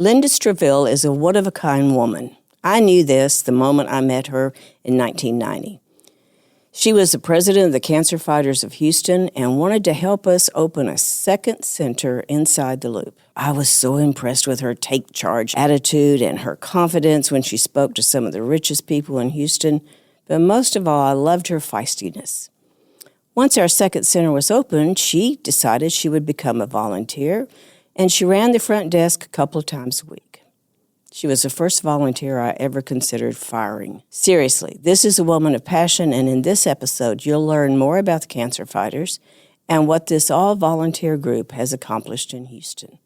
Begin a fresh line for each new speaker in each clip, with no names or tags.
Linda Strevell is a one-of-a-kind woman. I knew this the moment I met her in 1990. She was the president of the Cancer Fighters of Houston and wanted to help us open a second center inside the Loop. I was so impressed with her take-charge attitude and her confidence when she spoke to some of the richest people in Houston, but most of all, I loved her feistiness. Once our second center was opened, she decided she would become a volunteer, and she ran the front desk a couple of times a week. She was the first volunteer I ever considered firing. Seriously, this is a woman of passion, and in this episode, you'll learn more about the Cancer Fighters and what this all-volunteer group has accomplished in Houston.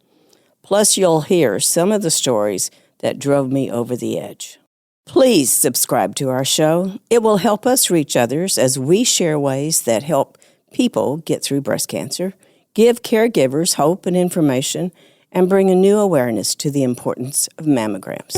Plus, you'll hear some of the stories that drove me over the edge. Please subscribe to our show. It will help us reach others as we share ways that help people get through breast cancer, give caregivers hope and information, and bring a new awareness to the importance of mammograms.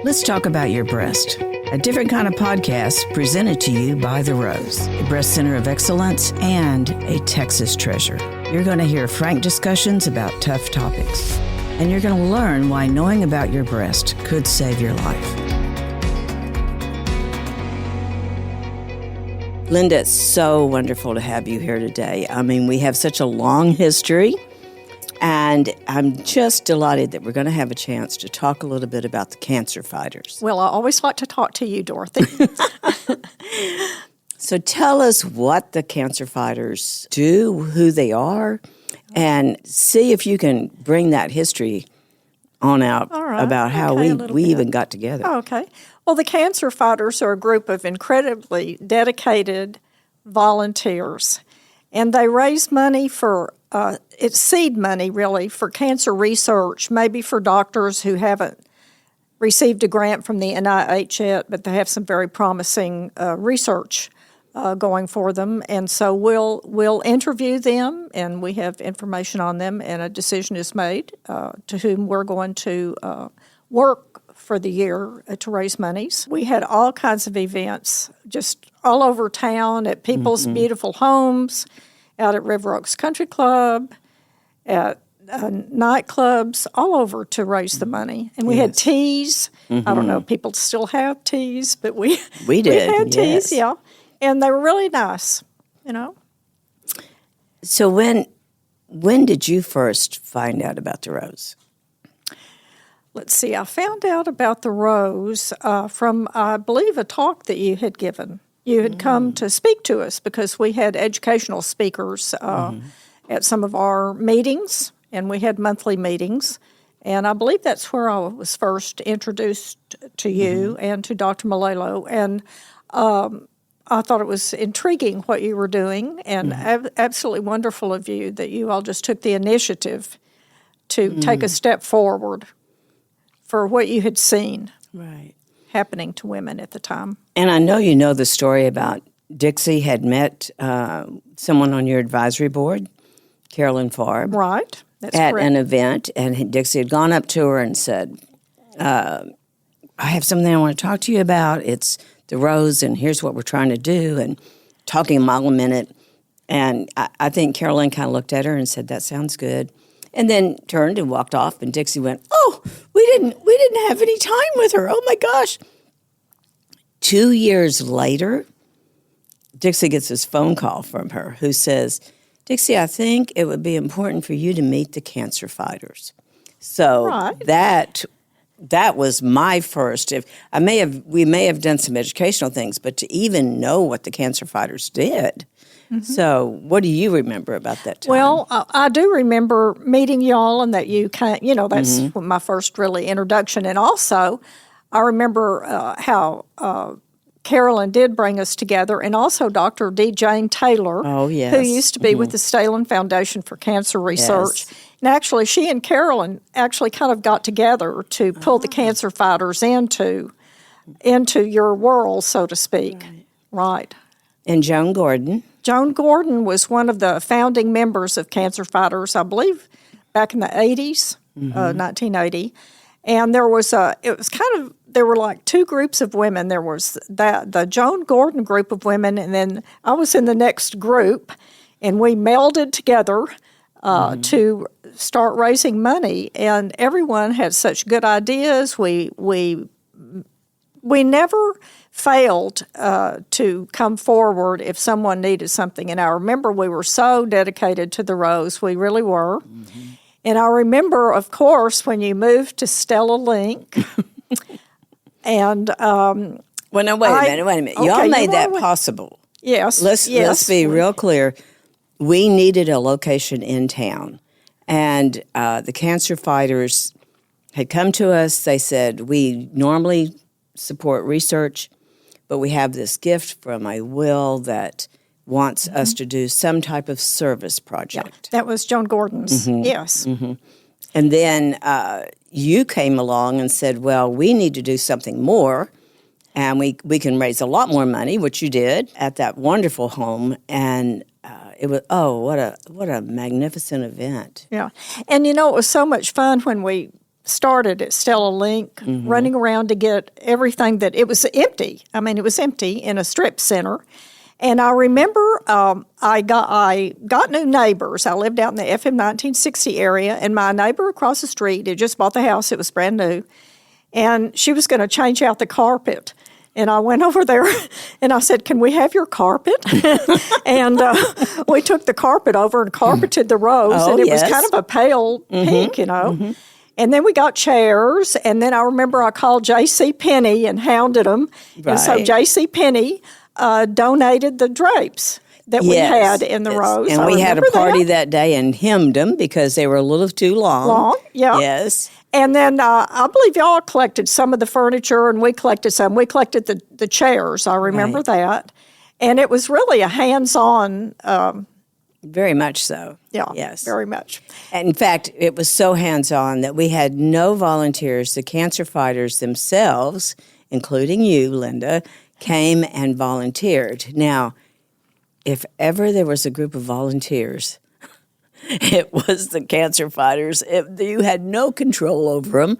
Let's talk about your breast. A different kind of podcast presented to you by The Rose, a breast center of excellence and a Texas treasure. You're going to hear frank discussions about tough topics, and you're going to learn why knowing about your breast could save your life. Linda, it's so wonderful to have you here today. I mean, we have such a long history, and I'm just delighted that we're going to have a chance to talk a little bit about the Cancer Fighters.
Well, I always like to talk to you, Dorothy.
So tell us what the Cancer Fighters do, who they are, and see if you can bring that history on out about how we even got together.
Okay. Well, the Cancer Fighters are a group of incredibly dedicated volunteers, and they raise money for, it's seed money really, for cancer research, maybe for doctors who haven't received a grant from the NIH yet, but they have some very promising research going for them. And so we'll interview them, and we have information on them, and a decision is made to whom we're going to work for the year to raise monies. We had all kinds of events just all over town at people's beautiful homes, out at River Oaks Country Club, at nightclubs, all over to raise the money. And we had teas. I don't know if people still have teas, but we
did.
We had teas, yeah. And they were really nice, you know.
So when did you first find out about the Rose?
Let's see, I found out about the Rose from, I believe, a talk that you had given. You had come to speak to us because we had educational speakers at some of our meetings, and we had monthly meetings. And I believe that's where I was first introduced to you and to Dr. Malelo. And I thought it was intriguing what you were doing, and absolutely wonderful of you that you all just took the initiative to take a step forward for what you had seen happening to women at the time.
And I know you know the story about Dixie had met someone on your advisory board, Carolyn Farb.
Right, that's
at
correct.
An event, and Dixie had gone up to her and said, I have something I want to talk to you about. It's the Rose, and here's what we're trying to do, and talking a mile a minute. And I think Carolyn kind of looked at her and said, that sounds good. And then turned and walked off, and Dixie went, oh, we didn't have any time with her. Oh, my gosh. 2 years later, Dixie gets this phone call from her who says, Dixie, I think it would be important for you to meet the Cancer Fighters. So that was my first. We may have done some educational things, but to even know what the Cancer Fighters did. So what do you remember about that time?
Well, I do remember meeting y'all, and that you that's my first really introduction. And also, I remember how Carolyn did bring us together, and also Dr. D. Jane Taylor, who used to be with the Stella Link Foundation for Cancer Research. Yes. And actually, she and Carolyn actually kind of got together to pull the Cancer Fighters into your world, so to speak. Right.
And Joan Gordon.
Joan Gordon was one of the founding members of Cancer Fighters, I believe, back in the 80s, 1980. And there were like two groups of women. There was the Joan Gordon group of women, and then I was in the next group, and we melded together to start raising money, and everyone had such good ideas. We never failed to come forward if someone needed something. And I remember we were so dedicated to the Rose. We really were. Mm-hmm. And I remember, of course, when you moved to Stella Link. And
well, now wait a minute.
Okay,
Y'all made that possible.
Yes.
Let's be real clear. We needed a location in town, and the cancer fighters had come to us. They said, we normally support research, but we have this gift from a will that wants us to do some type of service project.
Yeah, that was Joan Gordon's, yes.
Mm-hmm. And then you came along and said, well, we need to do something more, and we can raise a lot more money, which you did at that wonderful home. And it was, what a magnificent event.
Yeah. And, it was so much fun when we started at Stella Link, running around to get everything that it was empty. I mean, it was empty in a strip center. And I remember I got new neighbors. I lived out in the FM 1960 area, and my neighbor across the street had just bought the house. It was brand new. And she was going to change out the carpet. And I went over there and I said, can we have your carpet? And we took the carpet over and carpeted the Rose. And it was kind of a pale pink, Mm-hmm. And then we got chairs. And then I remember I called J.C. Penney and hounded them. Right. And so J.C. Penney donated the drapes that we had in the Rose.
And we had a party that day and hemmed them because they were a little too long.
Long, yeah.
Yes.
And then I believe y'all collected some of the furniture, and we collected some. We collected the chairs. I remember that. And it was really a hands-on.
Very much so.
Yeah,
yes.
Very much.
And in fact, it was so hands-on that we had no volunteers. The cancer fighters themselves, including you, Linda, came and volunteered. Now, if ever there was a group of volunteers, it was the cancer fighters. You had no control over them.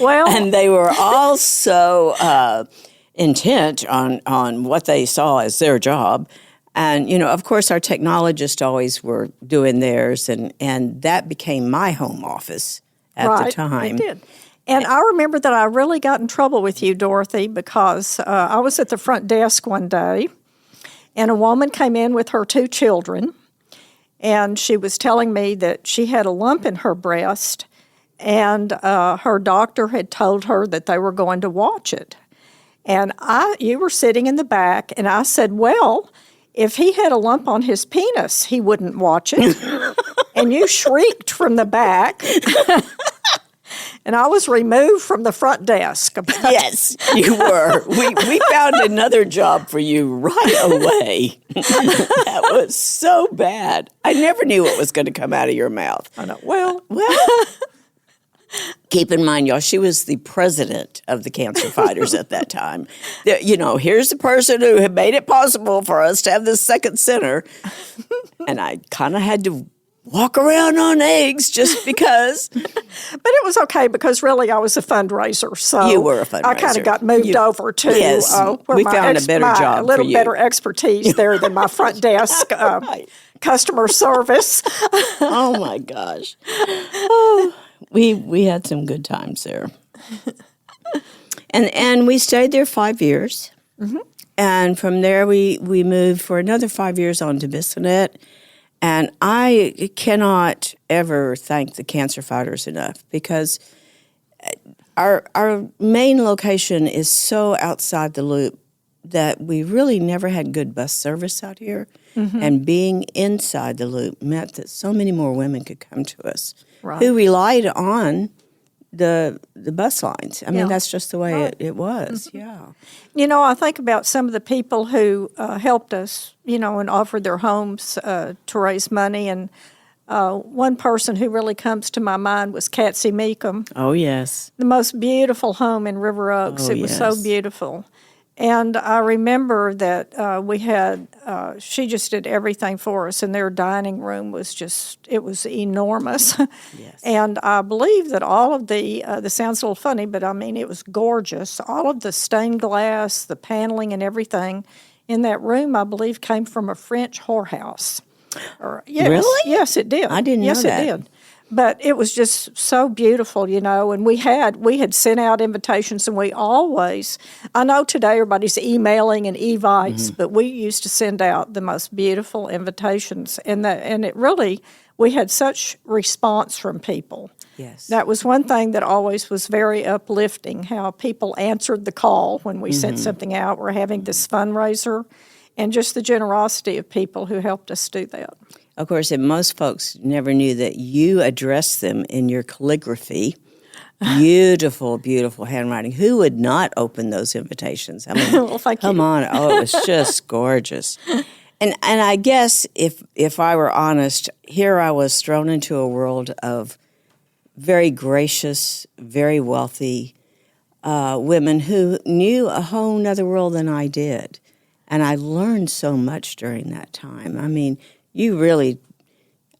Well,
and they were all so intent on what they saw as their job. And, of course, our technologists always were doing theirs, and that became my home office at the time.
It did. And I remember that I really got in trouble with you, Dorothy, because I was at the front desk one day, and a woman came in with her 2 children, and she was telling me that she had a lump in her breast, and her doctor had told her that they were going to watch it. And you were sitting in the back, and I said, well, if he had a lump on his penis, he wouldn't watch it. And you shrieked from the back. And I was removed from the front desk.
Yes, you were. We found another job for you right away. That was so bad. I never knew what was going to come out of your mouth.
I know. Well.
Keep in mind, y'all, she was the president of the cancer fighters at that time. Here's the person who had made it possible for us to have this second center. And I kind of had to walk around on eggs just because.
But it was okay because really I was a fundraiser. So
you were a fundraiser.
I kind of got moved over to
where we found a better job
a little better expertise there than my front desk customer service.
Oh, my gosh. Oh. We had some good times there. And we stayed there 5 years. Mm-hmm. And from there we moved for another 5 years on to Bissonnet. And I cannot ever thank the cancer fighters enough because our main location is so outside the loop that we really never had good bus service out here. Mm-hmm. And being inside the loop meant that so many more women could come to us who relied on the bus lines. I mean, that's just the way it was,
I think about some of the people who helped us, and offered their homes to raise money. And one person who really comes to my mind was Patsy Meekum.
Oh, yes.
The most beautiful home in River Oaks. It was so beautiful. And I remember that we had, she just did everything for us, and their dining room was it was enormous.
Yes.
And I believe that all of this sounds a little funny, but I mean, it was gorgeous. All of the stained glass, the paneling and everything in that room, I believe, came from a French whorehouse. Yes,
Really?
Yes, it did.
I didn't know
yes,
that.
Yes, it did. But it was just so beautiful, and we had sent out invitations, and we always, I know today everybody's emailing and evites, but we used to send out the most beautiful invitations, and it really, we had such response from people.
Yes.
That was one thing that always was very uplifting, how people answered the call when we sent something out. We're having this fundraiser, and just the generosity of people who helped us do that.
Of course, and most folks never knew that you addressed them in your calligraphy. Beautiful, beautiful handwriting. Who would not open those invitations? I mean,
Well, thank you.
come on. Oh, it was just gorgeous. And I guess if I were honest, here I was thrown into a world of very gracious, very wealthy women who knew a whole nother world than I did. And I learned so much during that time. I mean, you really,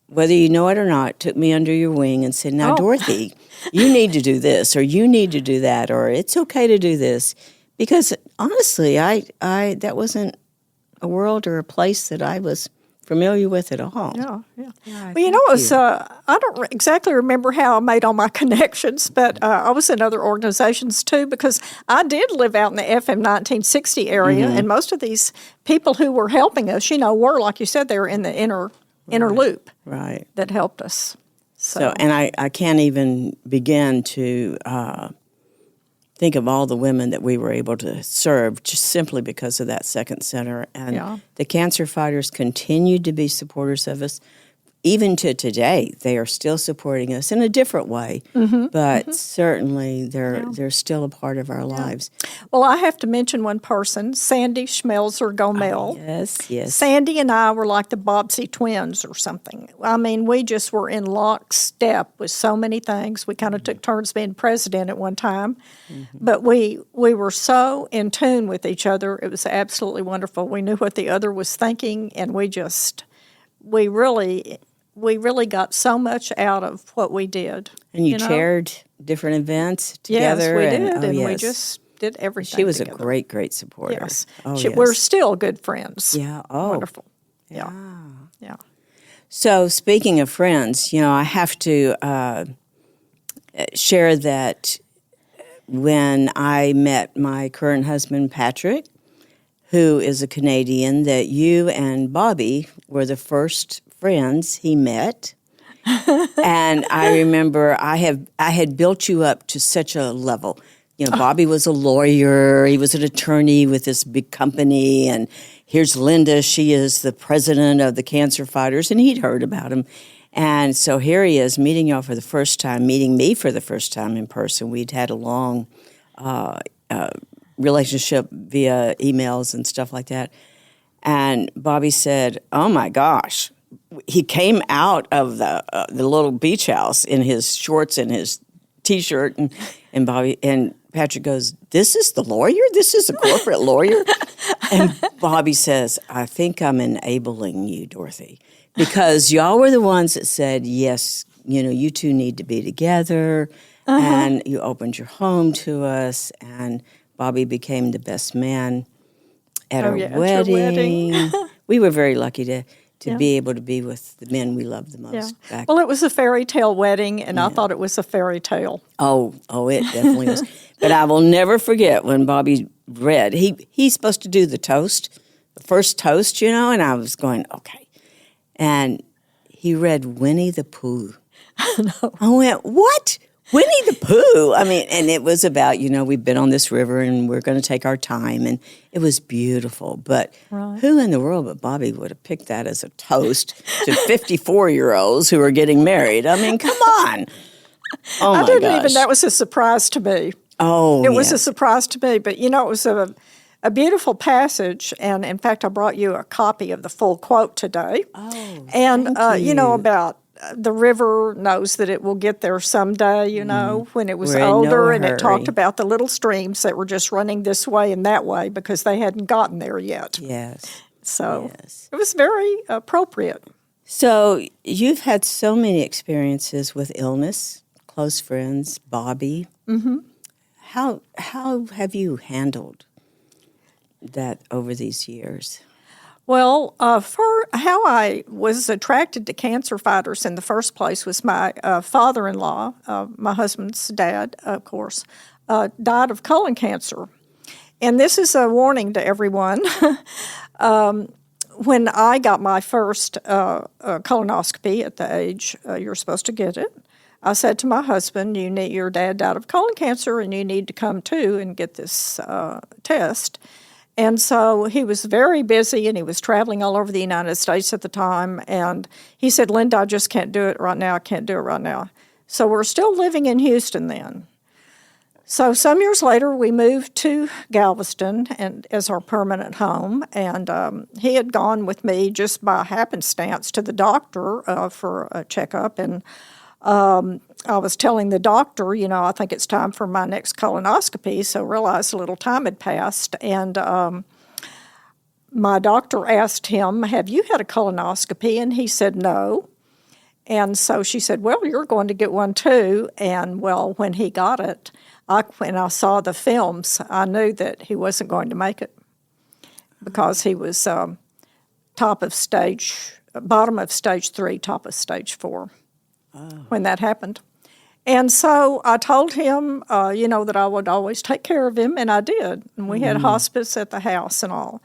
whether you know it or not, took me under your wing and said, now, Dorothy, you need to do this, or you need to do that, or it's okay to do this. Because honestly, I that wasn't a world or a place that I was familiar with at all.
Yeah. Well, it was, I don't exactly remember how I made all my connections, but I was in other organizations too, because I did live out in the FM 1960 area, and most of these people who were helping us, were, like you said, they were in the inner loop that helped us.
So, and I can't even begin to think of all the women that we were able to serve just simply because of that second center. And the cancer fighters continued to be supporters of us. Even to today, they are still supporting us in a different way, but certainly they're still a part of our lives.
Well, I have to mention one person, Sandy Schmelzer Gomel.
Yes.
Sandy and I were like the Bobbsey twins or something. I mean, we just were in lockstep with so many things. We kind of took turns being president at one time, but we were so in tune with each other. It was absolutely wonderful. We knew what the other was thinking, and we really got so much out of what we did.
And you chaired different events together.
Yes, we did, and we just did everything
She was
together.
a great, great supporter.
Yes.
Yes.
We're still good friends.
Yeah. Oh.
Wonderful.
Yeah.
So
speaking of friends, I have to share that when I met my current husband, Patrick, who is a Canadian, that you and Bobby were the first friends he met. And I remember I had built you up to such a level. Bobby was a lawyer. He was an attorney with this big company. And here's Linda. She is the president of the Cancer Fighters. And he'd heard about him. And so here he is meeting y'all for the first time, meeting me for the first time in person. We'd had a long relationship via emails and stuff like that. And Bobby said, oh, my gosh. He came out of the little beach house in his shorts and his T-shirt, and Bobby and Patrick goes, "This is the lawyer? This is a corporate lawyer?" And Bobby says, "I think I'm enabling you, Dorothy, because y'all were the ones that said, yes, you two need to be together, and you opened your home to us, and Bobby became the best man at our wedding. We were very lucky to be able to be with the men we loved the most.
Yeah. Well, it was a fairy tale wedding, and I thought it was a fairy tale.
Oh, it definitely was. But I will never forget when Bobby read. He's supposed to do the toast, the first toast, and I was going, okay. And he read Winnie the Pooh.
No.
I went, what? Winnie the Pooh. I mean, and it was about, we've been on this river and we're going to take our time. And it was beautiful. But who in the world but Bobby would have picked that as a toast to 54-year-olds who are getting married? I mean, come on. Oh, my gosh.
I didn't even, that was a surprise to me.
Oh,
It was a surprise to me. But, it was a beautiful passage. And, in fact, I brought you a copy of the full quote today.
Oh,
and,
thank you.
About the river knows that it will get there someday, when it was
We're in no
older, and it
hurry.
talked about the little streams that were just running this way and that way because they hadn't gotten there yet.
Yes.
So it was very appropriate.
So you've had so many experiences with illness, close friends, Bobby. Mm-hmm. How have you handled that over these years?
Well, for how I was attracted to cancer fighters in the first place was my father-in-law, my husband's dad, of course, died of colon cancer. And this is a warning to everyone. When I got my first colonoscopy at the age you're supposed to get it, I said to my husband, your dad died of colon cancer and you need to come too and get this test. And so he was very busy, and he was traveling all over the United States at the time. And he said, Linda, I just can't do it right now. I can't do it right now. So we're still living in Houston then. So some years later, we moved to Galveston and as our permanent home. And he had gone with me just by happenstance to the doctor for a checkup. And I was telling the doctor, I think it's time for my next colonoscopy, so realized a little time had passed. And my doctor asked him, have you had a colonoscopy? And he said, no. And so she said, well, you're going to get one too. And, well, when he got it, when I saw the films, I knew that he wasn't going to make it because he was bottom of stage 3, top of stage 4 when that happened. And so I told him, that I would always take care of him, and I did. And we had hospice at the house and all.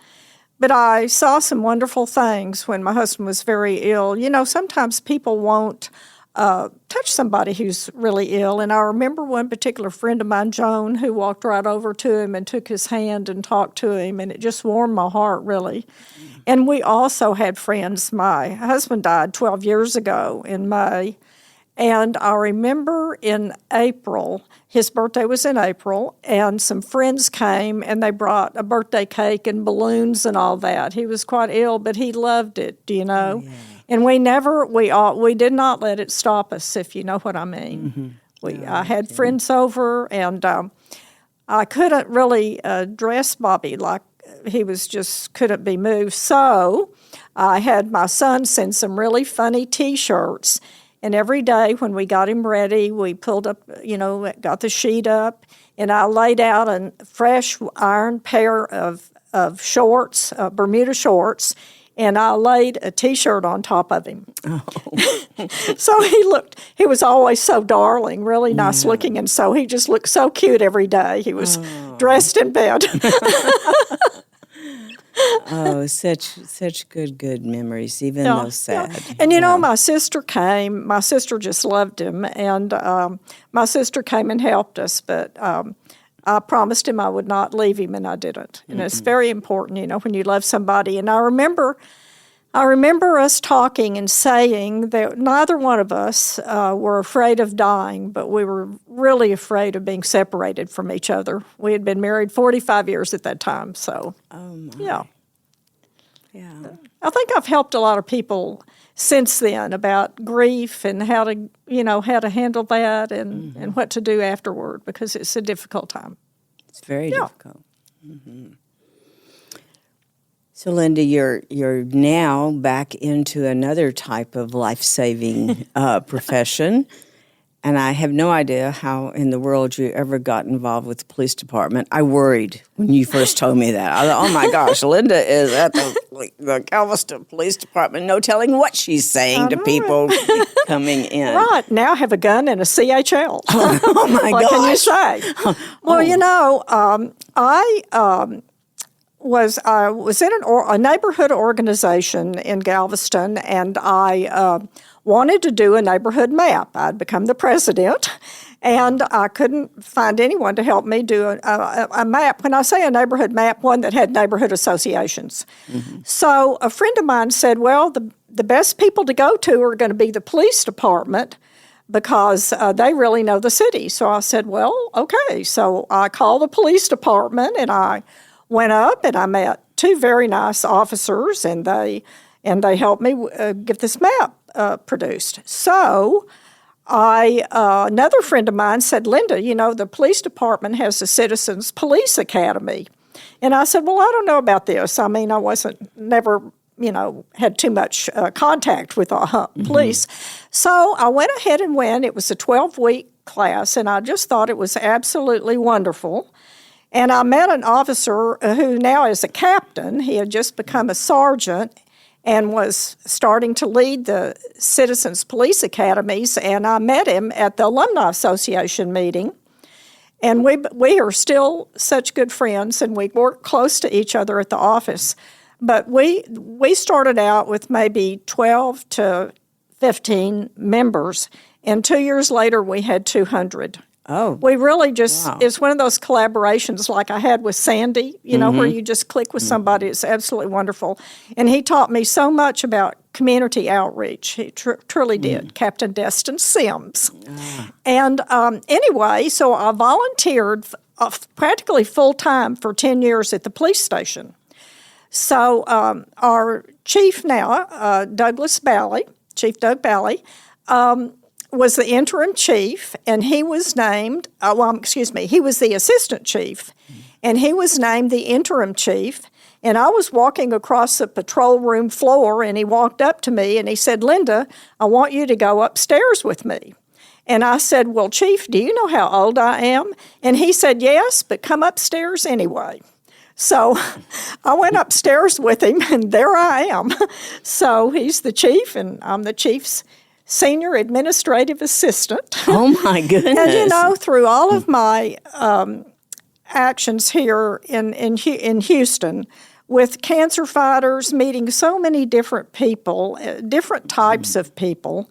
But I saw some wonderful things when my husband was very ill. Sometimes people won't touch somebody who's really ill. And I remember one particular friend of mine, Joan, who walked right over to him and took his hand and talked to him, and it just warmed my heart, really. And we also had friends. My husband died 12 years ago in May. And I remember in April, his birthday was in April, and some friends came and they brought a birthday cake and balloons and all that. He was quite ill, but he loved it, Oh, yeah. And we did not let it stop us, if you know what I mean. I had friends over, and I couldn't really dress Bobby like he couldn't be moved. So I had my son send some really funny T-shirts. And every day when we got him ready, we pulled up, got the sheet up, and I laid out a fresh iron pair of shorts, Bermuda shorts, and I laid a T-shirt on top of him. Oh. So he was always so darling, really nice looking, and so he just looked so cute every day. He was dressed in bed.
Oh, such good memories, even though sad.
Yeah. And my sister came. My sister just loved him, and my sister came and helped us. But I promised him I would not leave him, and I didn't. And it's very important, when you love somebody. And I remember us talking and saying that neither one of us were afraid of dying, but we were really afraid of being separated from each other. We had been married 45 years at that time, so yeah. I think I've helped a lot of people since then about grief and how to handle that and what to do afterward, because it's a difficult time.
It's very difficult. So, Linda, you're now back into another type of life-saving profession, and I have no idea how in the world you ever got involved with the police department. I worried when you first told me that. I thought, oh my gosh, Linda is at the Galveston Police Department, no telling what she's saying to people coming in.
Right, now I have a gun and a CHL.
Oh my gosh.
What can you say? Well, I was in a neighborhood organization in Galveston, and I wanted to do a neighborhood map. I'd become the president, and I couldn't find anyone to help me do a map. When I say a neighborhood map, one that had neighborhood associations. So a friend of mine said, well, the best people to go to are going to be the police department, because they really know the city. So I said, well, okay. So I called the police department, and I went up and I met two very nice officers, and they helped me get this map produced. So another friend of mine said, Linda, the police department has a Citizens Police Academy. And I said, well, I don't know about this. I mean, I never had too much contact with police. So I went ahead and went. It was a 12-week class, and I just thought it was absolutely wonderful. And I met an officer who now is a captain. He had just become a sergeant and was starting to lead the Citizens Police Academies. And I met him at the Alumni Association meeting. And we are still such good friends, and we work close to each other at the office. But we started out with maybe 12 to 15 members, and 2 years later we had 200.
Oh.
We really just, it's one of those collaborations like I had with Sandy, where you just click with somebody. It's absolutely wonderful. And he taught me so much about community outreach. He truly did, Captain Destin Sims. And anyway, so I volunteered practically full-time for 10 years at the police station. So our chief now, Chief Doug Bally, was the interim chief, and he was named, he was the assistant chief, and he was named the interim chief. And I was walking across the patrol room floor, and he walked up to me, and he said, "Linda, I want you to go upstairs with me." And I said, "Well, Chief, do you know how old I am?" And he said, "Yes, but come upstairs anyway." So I went upstairs with him, and there I am. So he's the chief, and I'm the chief's senior administrative assistant.
Oh, my goodness.
And, through all of my actions here in Houston, with cancer fighters, meeting so many different people, different types of people,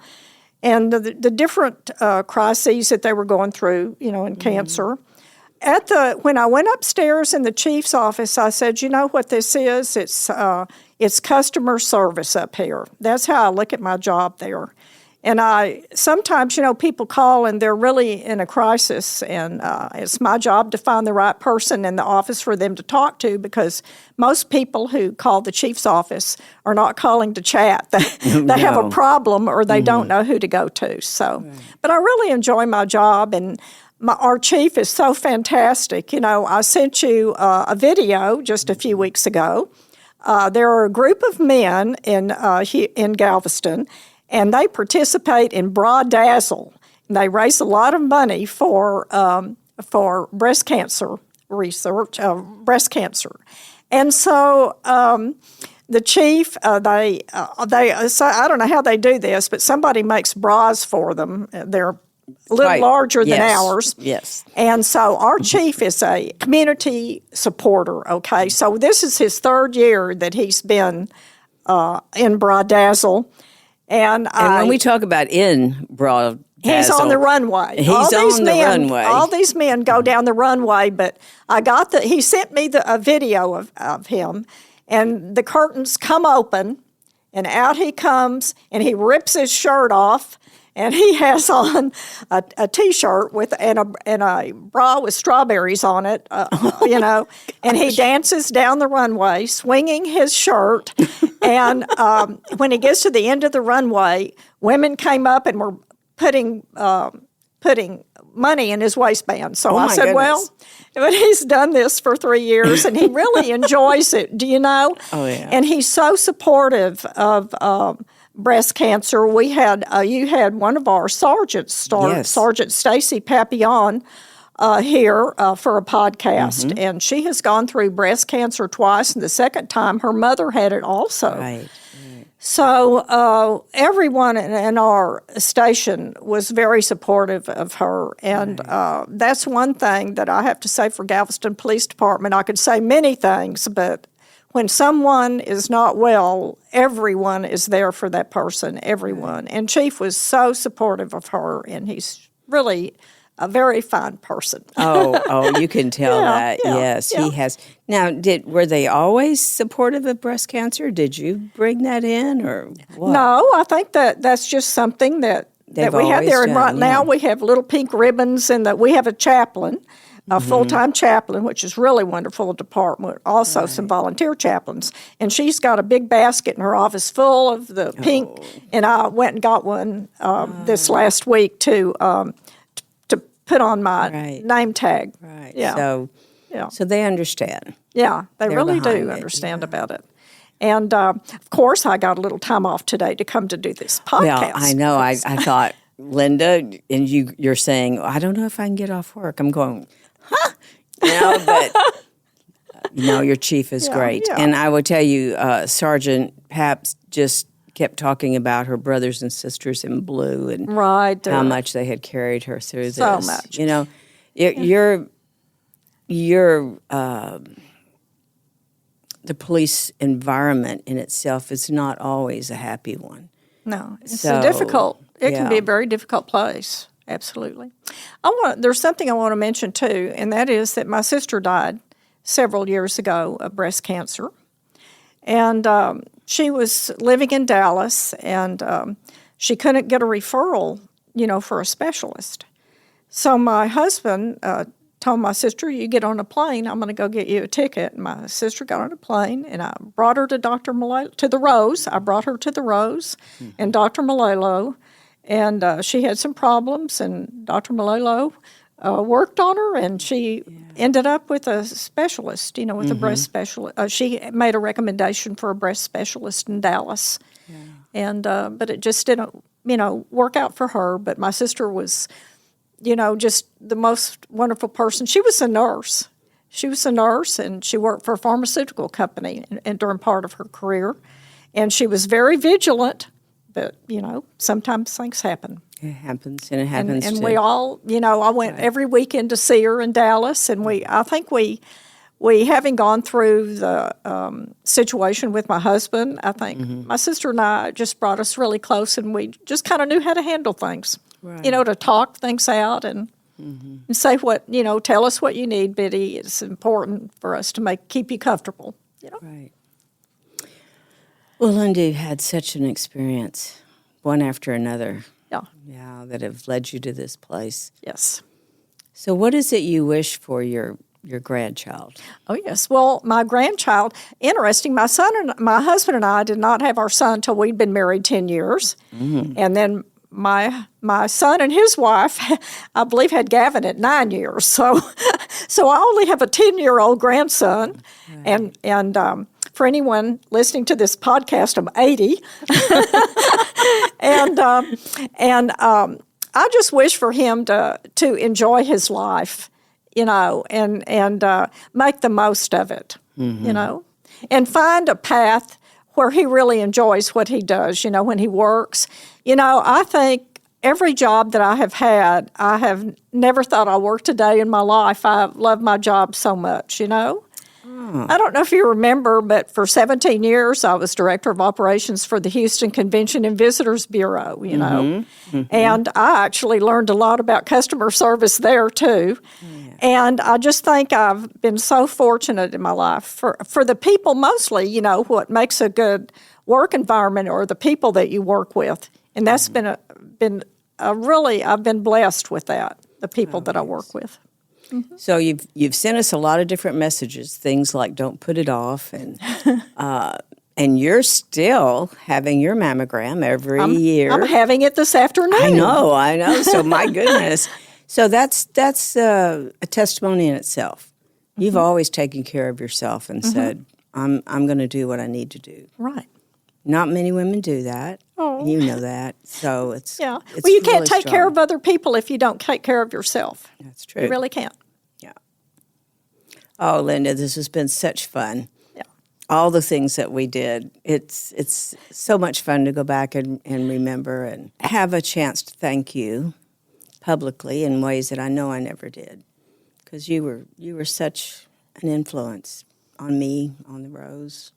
and the different crises that they were going through, in cancer. When I went upstairs in the chief's office, I said, "You know what this is? It's customer service up here." That's how I look at my job there. And sometimes, people call and they're really in a crisis, and it's my job to find the right person in the office for them to talk to, because most people who call the chief's office are not calling to chat. They have a problem, or they don't know who to go to. So, but I really enjoy my job, and our chief is so fantastic. I sent you a video just a few weeks ago. There are a group of men in Galveston, and they participate in Bra Dazzle. They raise a lot of money for breast cancer research, breast cancer. And so the chief, so I don't know how they do this, but somebody makes bras for them. They're a little larger than ours.
Yes.
And so our chief is a community supporter, okay? So this is his third year that he's been in Bra Dazzle. And
when we talk about in Bra Dazzle,
he's on the runway.
He's on the runway.
All these men go down the runway, but he sent me a video of him, and the curtains come open, and out he comes, and he rips his shirt off, and he has on a T-shirt and a bra with strawberries on it, and he dances down the runway, swinging his shirt. And when he gets to the end of the runway, women came up and were putting money in his waistband. So I said,
goodness.
But he's done this for 3 years, and he really enjoys it. Do you know?
Oh, yeah.
And he's so supportive of breast cancer. You had one of our sergeants Sergeant Stacy Papillon, here for a podcast, and she has gone through breast cancer twice, and the second time her mother had it also.
Right.
So everyone in our station was very supportive of her, and that's one thing that I have to say for Galveston Police Department. I could say many things, but when someone is not well, everyone is there for that person, everyone. And Chief was so supportive of her, and he's really a very fine person.
Oh, you can tell that. Yes, he has. Now, were they always supportive of breast cancer? Did you bring that in, or what?
No, I think that's just something that we have there. And right now we have little pink ribbons, and that we have a chaplain, a full-time chaplain, which is really wonderful department. Also some volunteer chaplains. And she's got a big basket in her office full of the pink, and I went and got one this last week to put on my name tag.
Right.
Yeah.
So they understand.
Yeah, they really do understand about it. And, of course, I got a little time off today to come to do this podcast.
Well, I know. I thought, Linda, and you're saying, I don't know if I can get off work. I'm going, huh? But your chief is great.
yeah.
And I will tell you, Sergeant Paps just kept talking about her brothers and sisters in blue and how much they had carried her through this.
So much.
The police environment in itself is not always a happy one.
No, it's it can be a very difficult place. Absolutely. There's something I want to mention too, and that is that my sister died several years ago of breast cancer. And she was living in Dallas, and she couldn't get a referral, for a specialist. So my husband told my sister, "You get on a plane, I'm going to go get you a ticket." And my sister got on a plane, and I brought her to Dr. Malalo, to the Rose. I brought her to the Rose and Dr. Malalo, and she had some problems, and Dr. Malalo worked on her, and she ended up with a specialist, with a breast specialist. She made a recommendation for a breast specialist in Dallas, and but it just didn't, work out for her. But my sister was, just the most wonderful person. She was a nurse. And she worked for a pharmaceutical company and during part of her career, and she was very vigilant. But sometimes things happen.
It happens, and it happens.
And we all, I went every weekend to see her in Dallas, and I think we having gone through the situation with my husband, I think my sister and I just brought us really close, and we just kind of knew how to handle things, to talk things out and say what, tell us what you need, Biddy. It's important for us to keep you comfortable,
Right. Well, Linda, you had such an experience, one after another. Yeah, that have led you to this place.
Yes.
So what is it you wish for your grandchild?
Oh, yes. Well, my grandchild, interesting, my husband and I did not have our son until we'd been married 10 years. And then my son and his wife, I believe, had Gavin at 9 years. So I only have a 10-year-old grandson. Right. And for anyone listening to this podcast, I'm 80. and I just wish for him to enjoy his life, and make the most of it, and find a path where he really enjoys what he does, when he works. I think every job that I have had, I have never thought I worked a day in my life. I love my job so much, I don't know if you remember, but for 17 years, I was Director of Operations for the Houston Convention and Visitors Bureau, And I actually learned a lot about customer service there, too. Yeah. And I just think I've been so fortunate in my life for the people mostly, what makes a good work environment or the people that you work with. And that's been I've been blessed with that, the people that I work with.
So you've sent us a lot of different messages, things like don't put it off, and you're still having your mammogram every year.
I'm having it this afternoon.
I know. So my goodness. So that's a testimony in itself. You've always taken care of yourself and said, I'm going to do what I need to do.
Right.
Not many women do that. Oh. You know that. So it's
well, you
really
can't take
strong.
care of other people if you don't take care of yourself.
That's true.
You really can't.
Yeah. Oh, Linda, this has been such fun.
Yeah.
All the things that we did. It's so much fun to go back and remember and have a chance to thank you publicly in ways that I know I never did. Because you were such an influence on me, on the Rose.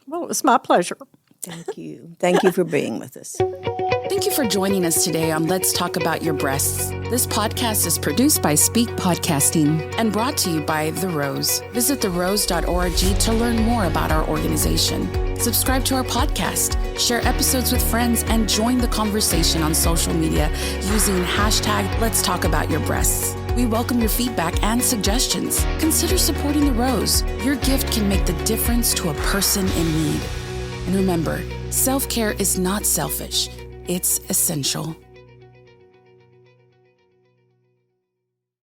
Well, it was my pleasure.
Thank you. Thank you for being with us.
Thank you for joining us today on Let's Talk About Your Breasts. This podcast is produced by Speak Podcasting and brought to you by The Rose. Visit therose.org to learn more about our organization. Subscribe to our podcast, share episodes with friends, and join the conversation on social media using hashtag Let's Talk About Your Breasts. We welcome your feedback and suggestions. Consider supporting The Rose. Your gift can make the difference to a person in need. And remember, self-care is not selfish, it's essential.